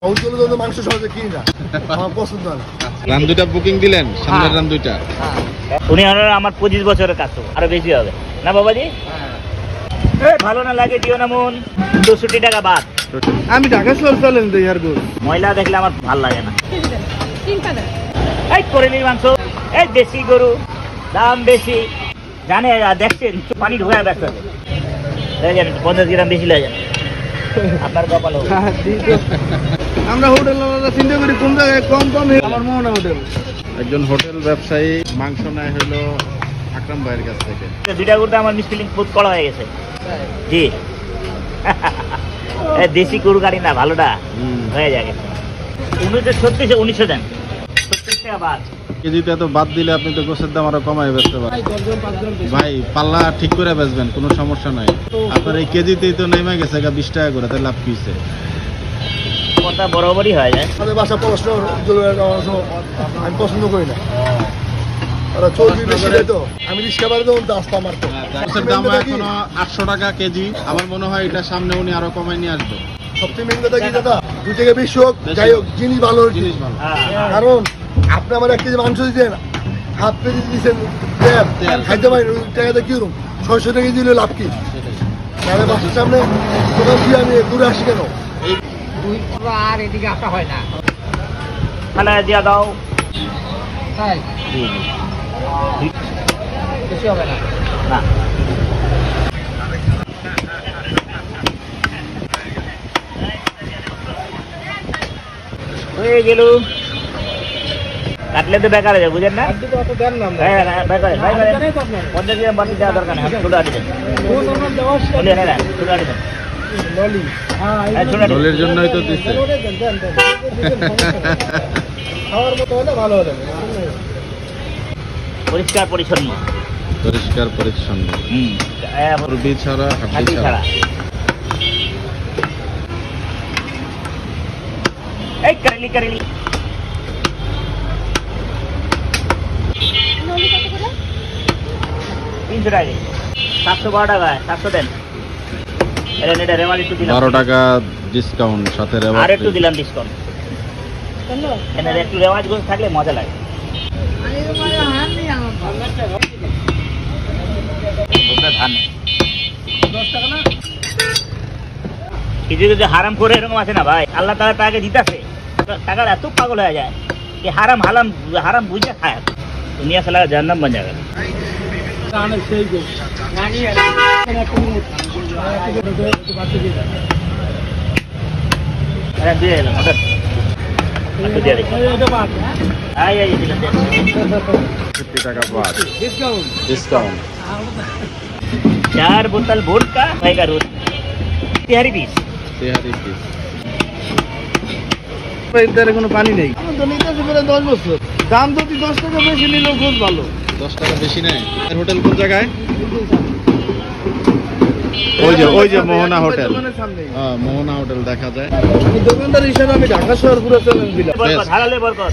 মাংস সহজে কিনি না, আমার পছন্দ না। রান দুইটা বুকিং দিলেন, সামনের রান দুইটা। উনি আমার 25 বছরের কাছে, আরো বেশি হবে না বাবাজি? ভালো না লাগে দিও না মন, 64 টাকা বাদ। আমি ঢাকা শহর চলেন তো ইয়ার গরু ময়লা দেখলে আমার ভালো লাগে না। এই করে নিই মাংস, এই দেশি গরু, দাম বেশি জানে, দেখছেন পানি ঢোকায় ব্যস্ত 50 গ্রাম বেশি লাগে আপনার কপাল। আমরা হোটেল চিন্তা করি কোন জায়গায় কম কম। আমার মোহনা হোটেল। একজন হোটেল ব্যবসায়ী মাংস নেয় হলো আকরাম ভাইয়ের কাছ থেকে। দুইটা গরুতে আমার মিসফিলিং বহুত করা হয়ে গেছে জি। দেশি গরু গাড়ি না, ভালোটা হয়ে যায়। 1936 দেন, 36 টাকা বাদ। কেজিতে এত বাদ দিলে আপনি তো গোছের দাম আরো কমায় বেচতে পারেন ভাই। পাল্লা ঠিক করে বেচবেন, কোনো সমস্যা নাই। আপনার এই কেজিতেই তো নেমে গেছে 20 টাকা করে, তাই লাভ কিছে? কথা বরাবরই হয়ে যায়। আমাদের বাসা পড়াশোনা আমি পছন্দ করি না, ওরা চর্বি বেশি দেয় তো। আমি রিক্সা বাড়ি দেবো আসতো আমার তো। গোছের দাম এখনো 800 টাকা কেজি। আমার মনে হয় এটা সামনে উনি আরো কমায় নিয়ে আসবে। সবচেয়ে মেন কথা কি দাদা, 2 থেকে 20 হোক, যাই হোক জিনিস ভালো, জিনিস ভালো। কারণ আপনি আমার 1 কেজি মাংস দিচ্ছেন, হাফ কেজি দিচ্ছেন তেল, খাইতে পারেন ওই টাকাতে কি রকম 600 টাকা দিলে লাভ কি? তাহলে বাসার সামনে দোকান দিয়ে আমি ঘুরে আসি কেন? আর এদিকে আসা হয় না। তাহলে দিয়া দাও, তাই বেশি হবে না। না হয়ে গেল। কাটলে তো বেকার হয়ে যাবে, বুঝেন না? বেকার 50 গ্রাম বাড়তি দেওয়া দরকার নেই, ছোটো আটি দেন। ছোটো আটি দেন, দলের জন্যই তো দিচ্ছে। খাওয়ার মতো হলে ভালো হলে। পরিষ্কার পরিচ্ছন্ন, পরিষ্কার পরিচ্ছন্ন, চর্বি ছাড়া, হাড্ডি হাড্ডি ছাড়া। ছাড়া। এই কারেলি কারেলি 300 টাকা, 712 টাকা, 700 দেন। এটা রেওয়াজ একটু দিলাম, 12 টাকা ডিসকাউন্ট, সাথে রেওয়াজ আর একটু দিলাম ডিসকাউন্ট। এখানে একটু রেওয়াজ করে থাকলে মজা লাগে। ধান কিছু কিছু হারাম করে এরকম আছে না ভাই, আল্লাহ তাআলা তাকে দিতেছে, টাকার এত পাগল হয়ে যায় कि হারাম হালাম হারাম বুঝে খায়, দুনিয়া সালা জাহান্নাম बन जाएगा। দিয়ে দিলাম ওটা, একটু দিয়ে দিলাম। এই দিলাম 50 টাকা বাদ ডিসকাউন্ট। 4 बोतल वोडका का रोज 3 পিস। কোনো পানি নেই। তো নিতেছি প্রায় 10 বছর। দাম যদি 10 টাকা বেশি নিলেও খুব ভালো। 10 টাকা বেশি নেয়। হোটেল কোন জায়গায়? ওই যে মোহনা হোটেল। হ্যাঁ, মোহনা হোটেল দেখা যায়। আমি দোকানদার হিসেবে আমি ঢাকা শহর পুরো চলেন দিলাম। বরকত হালালে বরকত।